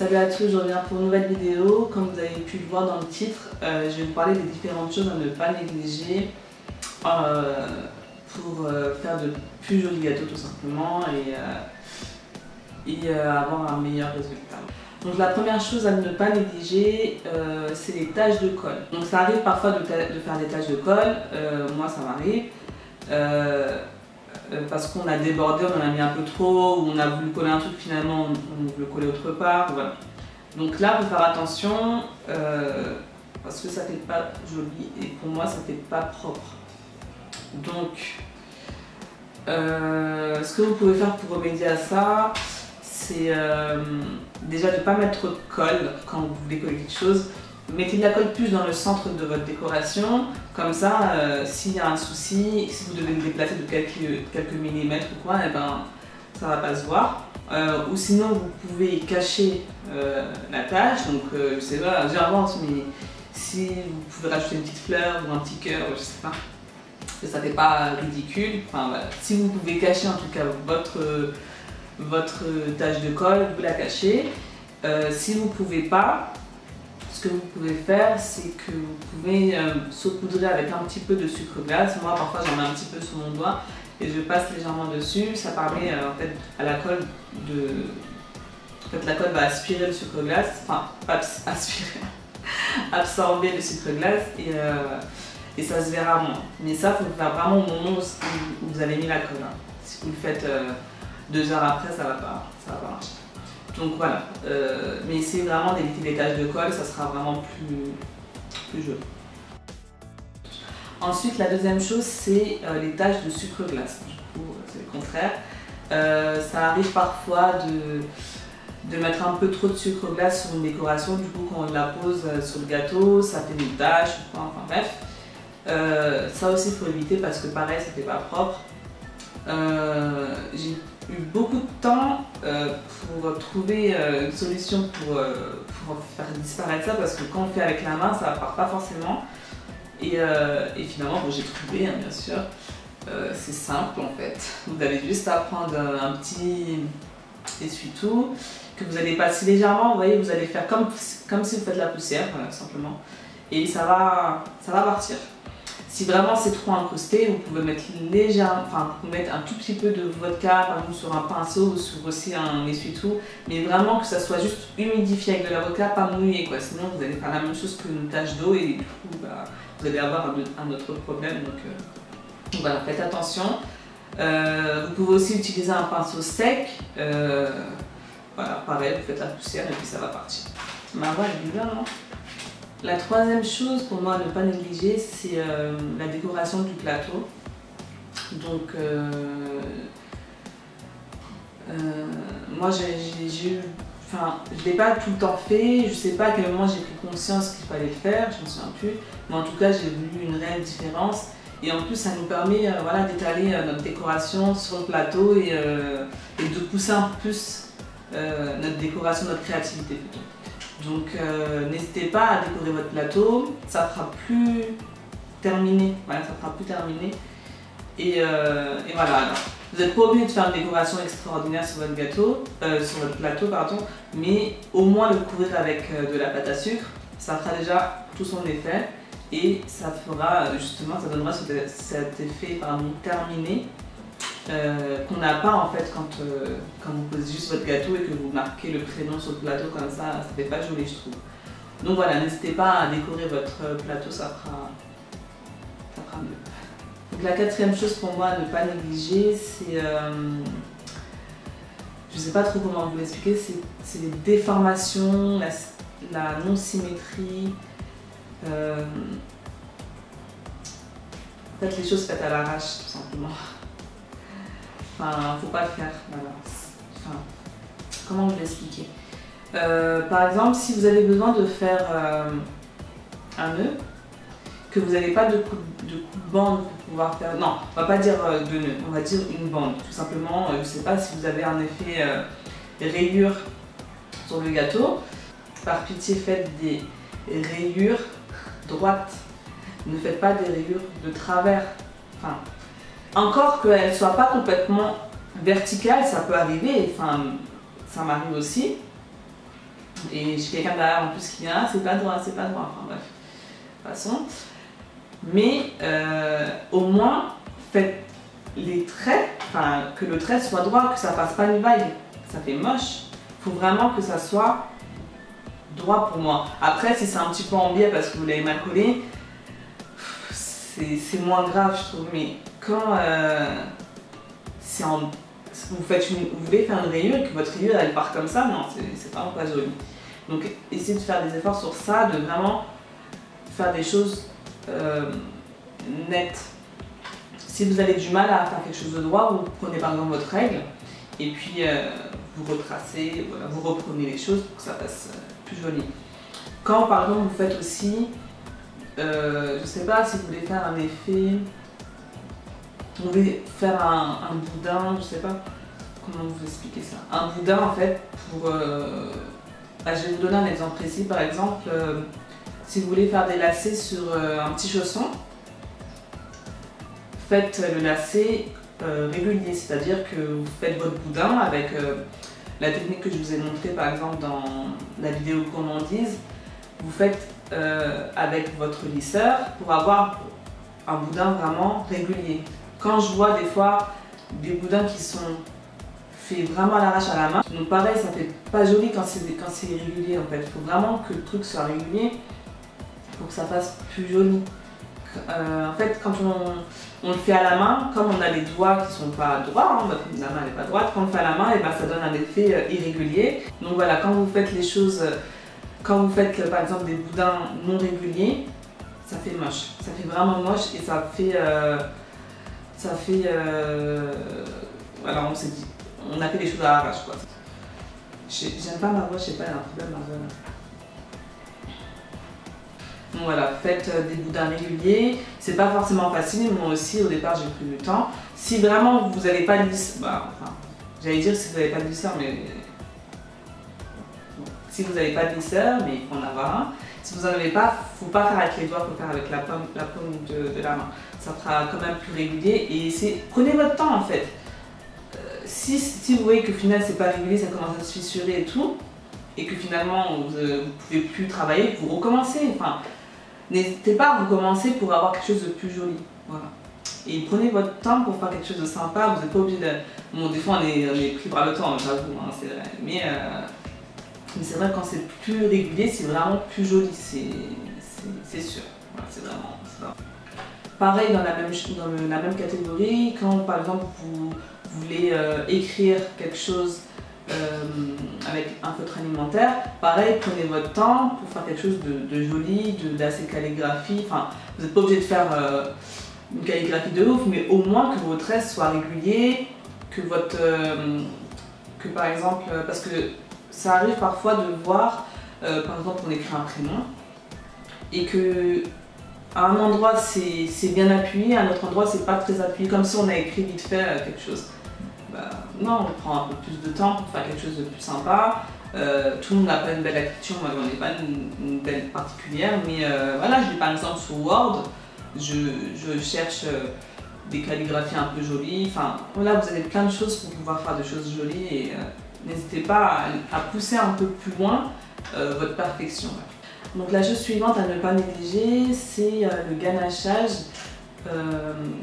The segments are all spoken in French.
Salut à tous, je reviens pour une nouvelle vidéo. Comme vous avez pu le voir dans le titre, je vais vous parler des différentes choses à ne pas négliger pour faire de plus jolis gâteaux tout simplement et avoir un meilleur résultat. Donc la première chose à ne pas négliger, c'est les taches de colle. Donc ça arrive parfois de faire des taches de colle, moi ça m'arrive. Parce qu'on a débordé, on en a mis un peu trop, ou on a voulu coller un truc, finalement on veut le coller autre part, voilà. Donc là, il faut faire attention, parce que ça fait pas joli, et pour moi ça fait pas propre. Donc, ce que vous pouvez faire pour remédier à ça, c'est déjà de ne pas mettre trop de colle quand vous voulez coller quelque chose. Mettez de la colle plus dans le centre de votre décoration, comme ça, s'il y a un souci, si vous devez le déplacer de quelques millimètres ou quoi, eh ben, ça va pas se voir. Ou sinon, vous pouvez cacher la tache, donc je sais pas, j'invente, mais si vous pouvez rajouter une petite fleur ou un petit cœur, je sais pas, que ça fait pas ridicule. Enfin, voilà. Si vous pouvez cacher en tout cas votre tache de colle, vous la cachez. Si vous pouvez pas, ce que vous pouvez faire, c'est que vous pouvez saupoudrer avec un petit peu de sucre glace. Moi, parfois, j'en mets un petit peu sur mon doigt et je passe légèrement dessus. Ça permet en fait à la colle de... En fait, la colle va aspirer le sucre glace, enfin, pas aspirer, absorber le sucre glace et ça se verra moins. Mais ça, il faut le faire vraiment au moment où vous avez mis la colle. Hein. Si vous le faites 2 heures après, ça va pas marcher. Donc voilà, mais essayez vraiment d'éviter les taches de colle, ça sera vraiment plus joli. Ensuite, la deuxième chose, c'est les taches de sucre glace. Du coup, c'est le contraire. Ça arrive parfois de mettre un peu trop de sucre glace sur une décoration. Du coup, quand on la pose sur le gâteau, ça fait une tache, enfin bref. Ça aussi, il faut éviter parce que pareil, ça fait pas propre. J'ai eu beaucoup de temps pour trouver une solution pour faire disparaître ça, parce que quand on fait avec la main, ça ne part pas forcément. Et finalement, bon, j'ai trouvé, hein, bien sûr. C'est simple en fait. Vous avez juste à prendre un petit essuie-tout que vous allez passer légèrement. Vous voyez, vous allez faire comme si vous faites la poussière, voilà, simplement. Et ça va partir. Si vraiment c'est trop incrusté, vous pouvez mettre légèrement, enfin vous mettre un tout petit peu de vodka, par exemple sur un pinceau ou sur aussi un essuie-tout, mais vraiment que ça soit juste humidifié avec de la vodka, pas mouillé quoi. Sinon vous allez faire la même chose qu'une tache d'eau et du coup bah, vous allez avoir un autre problème. Donc voilà, faites attention. Vous pouvez aussi utiliser un pinceau sec. Voilà, pareil, vous faites la poussière et puis ça va partir. Ma voix elle est bien, non? La troisième chose pour moi à ne pas négliger, c'est la décoration du plateau. Donc, moi je ne l'ai pas tout le temps fait, je ne sais pas à quel moment j'ai pris conscience qu'il fallait le faire, je ne me souviens plus. Mais en tout cas, j'ai vu une réelle différence. Et en plus, ça nous permet voilà, d'étaler notre décoration sur le plateau et de pousser un peu plus notre décoration, notre créativité plutôt. Donc n'hésitez pas à décorer votre plateau, ça fera plus terminé, voilà, ça fera plus terminé. Et voilà, alors, vous n'êtes pas obligé de faire une décoration extraordinaire sur votre gâteau, sur votre plateau, pardon, mais au moins le couvrir avec de la pâte à sucre, ça fera déjà tout son effet et ça fera justement, ça donnera cet effet terminé. Qu'on n'a pas en fait quand vous posez juste votre gâteau et que vous marquez le prénom sur le plateau comme ça fait pas joli je trouve. Donc voilà, n'hésitez pas à décorer votre plateau, ça fera mieux. Donc la quatrième chose pour moi à ne pas négliger, c'est, je sais pas trop comment vous l'expliquer, c'est les déformations, la non-symétrie, en fait les choses faites à l'arrache tout simplement. Enfin, faut pas le faire, voilà. Enfin, comment vous l'expliquer? Par exemple, si vous avez besoin de faire un nœud, que vous n'avez pas de coup de bande pour pouvoir faire... Non, on va pas dire de nœud, on va dire une bande. Tout simplement, je sais pas si vous avez un effet rayure sur le gâteau. Par pitié, faites des rayures droites. Ne faites pas des rayures de travers. Enfin, encore qu'elle ne soit pas complètement verticale, ça peut arriver, enfin, ça m'arrive aussi. Et j'ai quelqu'un derrière en plus qui vient, ah, c'est pas droit, enfin bref, de toute façon. Mais au moins, faites les traits, enfin que le trait soit droit, que ça fasse pas une vague, ça fait moche. Il faut vraiment que ça soit droit pour moi. Après, si c'est un petit peu en biais parce que vous l'avez mal collé, c'est moins grave je trouve. Mais quand vous voulez faire une rayure et que votre rayure elle part comme ça, non, c'est vraiment pas joli. Donc essayez de faire des efforts sur ça, de vraiment faire des choses nettes. Si vous avez du mal à faire quelque chose de droit, vous prenez par exemple votre règle et puis vous retracez, voilà, vous reprenez les choses pour que ça fasse plus joli. Quand par exemple vous faites aussi, je sais pas si vous voulez faire un effet, vous voulez faire un boudin, je sais pas comment vous expliquer ça. Un boudin en fait pour... je vais vous donner un exemple précis par exemple, si vous voulez faire des lacets sur un petit chausson, faites le lacet régulier, c'est-à-dire que vous faites votre boudin avec la technique que je vous ai montrée par exemple dans la vidéo gourmandise, vous faites avec votre lisseur pour avoir un boudin vraiment régulier. Quand je vois des fois des boudins qui sont faits vraiment à l'arrache à la main, donc pareil ça fait pas joli quand c'est régulier en fait, il faut vraiment que le truc soit régulier pour que ça fasse plus joli. En fait quand on le fait à la main, comme on a les doigts qui sont pas droits, hein, la main n'est pas droite, quand on le fait à la main, et ben, ça donne un effet irrégulier. Donc voilà, quand vous faites les choses, quand vous faites par exemple des boudins non réguliers, ça fait moche. Ça fait vraiment moche et ça fait... voilà, on s'est dit, on a fait les choses à l'arrache quoi. J'aime pas ma voix, je sais pas, il y a un problème ma voix là. Donc voilà, faites des boudins réguliers, c'est pas forcément facile, moi aussi au départ j'ai pris du temps. Si vraiment vous n'avez pas de lisseur, enfin, j'allais dire si vous n'avez pas de lisseur, mais bon, si vous n'avez pas de lisseur, mais il faut en avoir un. Si vous n'en avez pas, il ne faut pas faire avec les doigts, il faut faire avec la paume de la main. Ça fera quand même plus régulier et prenez votre temps en fait. Si vous voyez que au final c'est pas régulier, ça commence à se fissurer et tout, et que finalement vous ne pouvez plus travailler, vous recommencez. Enfin, n'hésitez pas à recommencer pour avoir quelque chose de plus joli. Voilà. Et prenez votre temps pour faire quelque chose de sympa, vous n'êtes pas obligé de... Bon, des fois on est pris par le temps, j'avoue, hein, c'est vrai. Mais c'est vrai que quand c'est plus régulier, c'est vraiment plus joli, c'est sûr. Voilà, c'est vraiment ça. Pareil dans la même catégorie, quand par exemple vous voulez écrire quelque chose avec un feutre alimentaire, pareil, prenez votre temps pour faire quelque chose de joli, d'assez calligraphie. Enfin, vous n'êtes pas obligé de faire une calligraphie de ouf, mais au moins que vos traits soient réguliers, que que par exemple, parce que ça arrive parfois de voir, par exemple, on écrit un prénom et que à un endroit c'est bien appuyé, à un autre endroit c'est pas très appuyé, comme si on a écrit vite fait quelque chose. Bah, non, on prend un peu plus de temps pour faire quelque chose de plus sympa. Tout le monde n'a pas une belle écriture, moi j'en ai pas une belle particulière, mais voilà, je lis par exemple sur Word, je cherche des calligraphies un peu jolies. Enfin voilà, vous avez plein de choses pour pouvoir faire des choses jolies et n'hésitez pas à pousser un peu plus loin votre perfection. Donc la chose suivante à ne pas négliger, c'est le ganachage,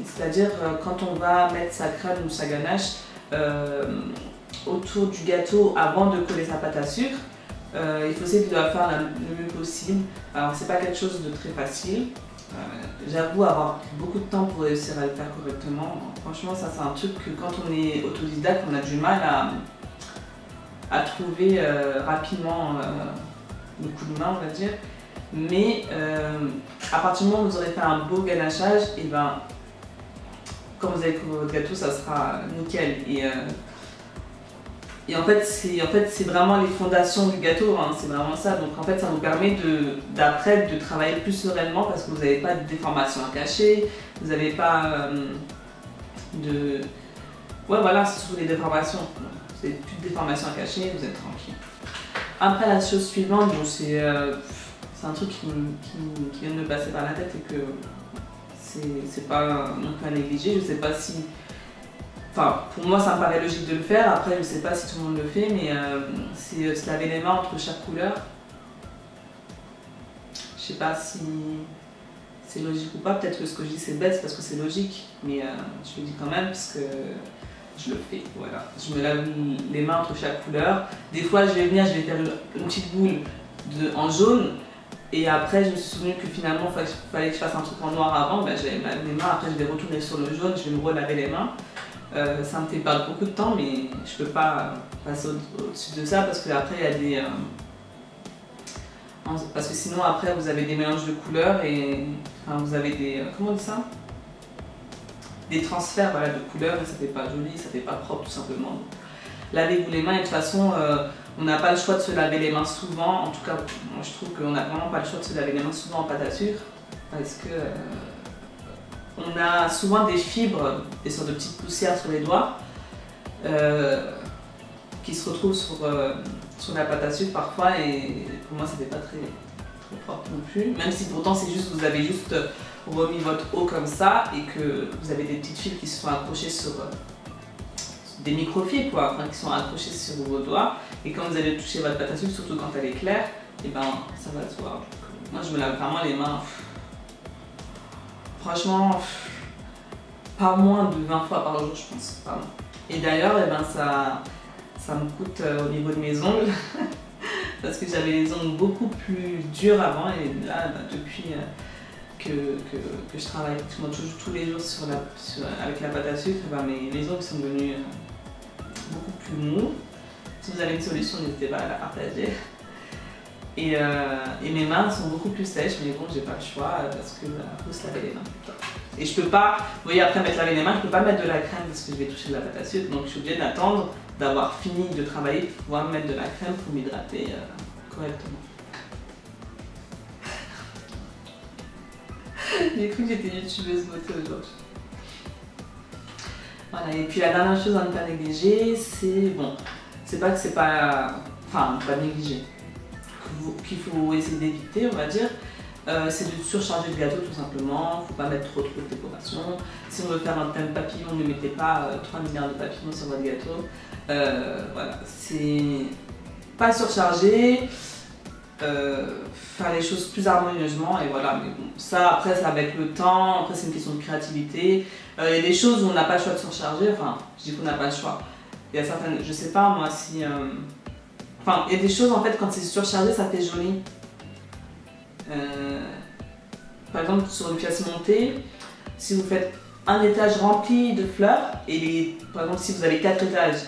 c'est-à-dire quand on va mettre sa crème ou sa ganache autour du gâteau avant de coller sa pâte à sucre, il faut essayer de la faire le mieux possible. Alors c'est pas quelque chose de très facile, j'avoue avoir pris beaucoup de temps pour réussir à le faire correctement. Franchement ça c'est un truc que quand on est autodidacte on a du mal à trouver rapidement le coup de main on va dire, mais à partir du moment où vous aurez fait un beau ganachage, et ben quand vous allez couvrir votre gâteau ça sera nickel. Et en fait c'est vraiment les fondations du gâteau, hein, c'est vraiment ça. Donc en fait ça vous permet d'après de travailler plus sereinement parce que vous n'avez pas de déformation à cacher, vous n'avez pas de... Ouais voilà, c'est surtout les déformations. Vous n'avez plus de déformations à cacher, vous êtes tranquille. Après la chose suivante, bon, c'est un truc qui vient de me passer par la tête et que c'est pas non plus à négliger. Je sais pas si Enfin, pour moi, ça me paraît logique de le faire. Après, je sais pas si tout le monde le fait, mais c'est se laver les mains entre chaque couleur. Je sais pas si c'est logique ou pas. Peut-être que ce que je dis c'est bête parce que c'est logique, mais je le dis quand même parce que je le fais. Voilà. Je me lave les mains entre chaque couleur. Des fois, je vais venir, je vais faire une petite boule en jaune. Et après, je me suis souvenu que finalement, il fallait que je fasse un truc en noir avant. Ben, je vais me laver les mains. Après, je vais retourner sur le jaune. Je vais me relaver les mains. Ça me fait perdre beaucoup de temps, mais je peux pas passer au-dessus de ça parce que après il y a des parce que sinon après vous avez des mélanges de couleurs et enfin, vous avez des comment on dit ça, des transferts, voilà, de couleurs et ça fait pas joli, ça fait pas propre tout simplement. Lavez-vous les mains et de toute façon on n'a pas le choix de se laver les mains souvent. En tout cas, moi je trouve qu'on n'a vraiment pas le choix de se laver les mains souvent en pâte à sucre parce que on a souvent des fibres, des sortes de petites poussières sur les doigts qui se retrouvent sur la pâte à sucre parfois et pour moi ça fait pas très propre non plus. Même si pourtant c'est juste vous avez juste remis votre eau comme ça et que vous avez des petites fibres qui se sont accrochées sur des microfibres quoi, enfin, qui sont accrochées sur vos doigts et quand vous allez toucher votre pâte à sucre, surtout quand elle est claire, et ben ça va se voir. Donc, moi je me lave vraiment les mains. Franchement, pas moins de 20 fois par jour, je pense. Pardon. Et d'ailleurs, eh ben, ça me coûte au niveau de mes ongles. Parce que j'avais les ongles beaucoup plus durs avant. Et là, bah, depuis que je travaille tous les jours avec la pâte à sucre, eh ben, mes ongles sont devenus beaucoup plus mous. Si vous avez une solution, n'hésitez pas à la partager. Et mes mains sont beaucoup plus sèches, mais bon, j'ai pas le choix parce que faut se laver les mains. Et je peux pas, vous voyez, après m'être lavé les mains, je peux pas mettre de la crème parce que je vais toucher de la pâte à sucre, donc je suis obligée d'attendre d'avoir fini de travailler pour pouvoir mettre de la crème pour m'hydrater correctement. J'ai cru que j'étais youtubeuse beauté aujourd'hui. Voilà, et puis la dernière chose à ne pas négliger, c'est bon, c'est pas que c'est pas, enfin, pas négliger. Qu'il faut essayer d'éviter, on va dire, c'est de surcharger le gâteau tout simplement. Il ne faut pas mettre trop de décoration. Si on veut faire un thème papillon, ne mettez pas 3 milliards de papillons sur votre gâteau. Voilà, c'est pas surcharger, faire les choses plus harmonieusement et voilà. Mais bon, ça après c'est avec le temps, après c'est une question de créativité. Il y a des choses où on n'a pas le choix de surcharger, enfin je dis qu'on n'a pas le choix. Il y a certaines, je sais pas moi si... Enfin, il y a des choses en fait quand c'est surchargé ça fait joli. Par exemple sur une pièce montée, si vous faites un étage rempli de fleurs et par exemple si vous avez 4 étages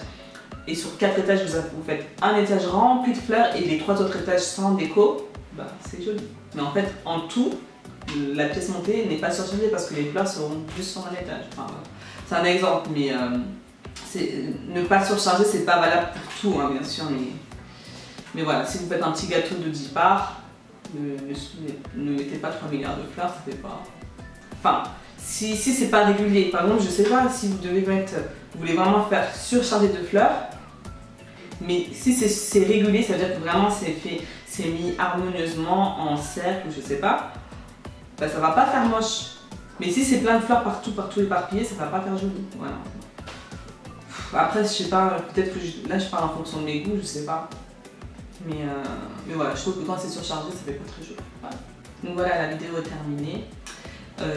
et sur 4 étages vous faites un étage rempli de fleurs et les 3 autres étages sans déco, bah c'est joli. Mais en fait en tout, la pièce montée n'est pas surchargée parce que les fleurs seront juste sur un étage. Enfin, c'est un exemple, mais ne pas surcharger c'est pas valable pour tout hein, bien sûr, mais voilà, si vous faites un petit gâteau de 10 parts, ne mettez pas 3 milliards de fleurs, ça fait pas... Enfin, si c'est pas régulier, par exemple, je sais pas si vous devez mettre... Vous voulez vraiment faire surcharger de fleurs, mais si c'est régulier, ça veut dire que vraiment c'est mis harmonieusement en cercle, je sais pas, bah, ça va pas faire moche. Mais si c'est plein de fleurs partout éparpillées, ça va pas faire joli. Voilà. Après, je sais pas, peut-être que là je parle en fonction de mes goûts, je sais pas. Mais voilà, je trouve que quand c'est surchargé, ça fait pas très joli. Voilà. Donc voilà, la vidéo est terminée.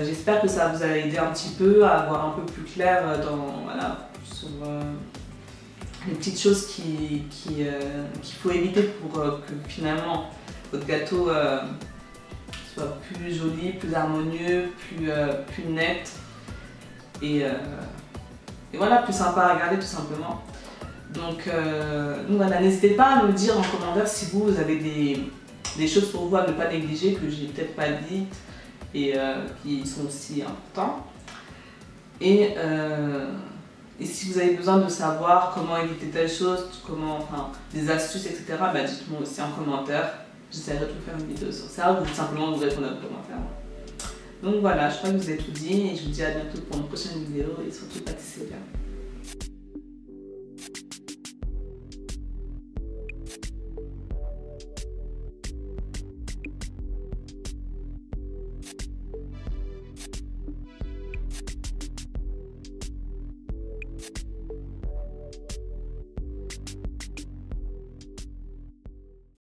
J'espère que ça vous a aidé un petit peu à voir un peu plus clair sur les petites choses qu'il faut éviter pour que finalement votre gâteau soit plus joli, plus harmonieux, plus net et voilà, plus sympa à regarder tout simplement. Donc voilà, n'hésitez pas à me dire en commentaire si vous avez des choses pour vous à ne pas négliger que j'ai peut-être pas dites et qui sont aussi importantes. Et si vous avez besoin de savoir comment éviter telle chose, enfin, des astuces, etc., bah dites-moi aussi en commentaire. J'essaierai de vous faire une vidéo sur ça ou tout simplement vous répondre à vos commentaires. Donc voilà, je crois que je vous ai tout dit et je vous dis à bientôt pour une prochaine vidéo et surtout pâtissez bien.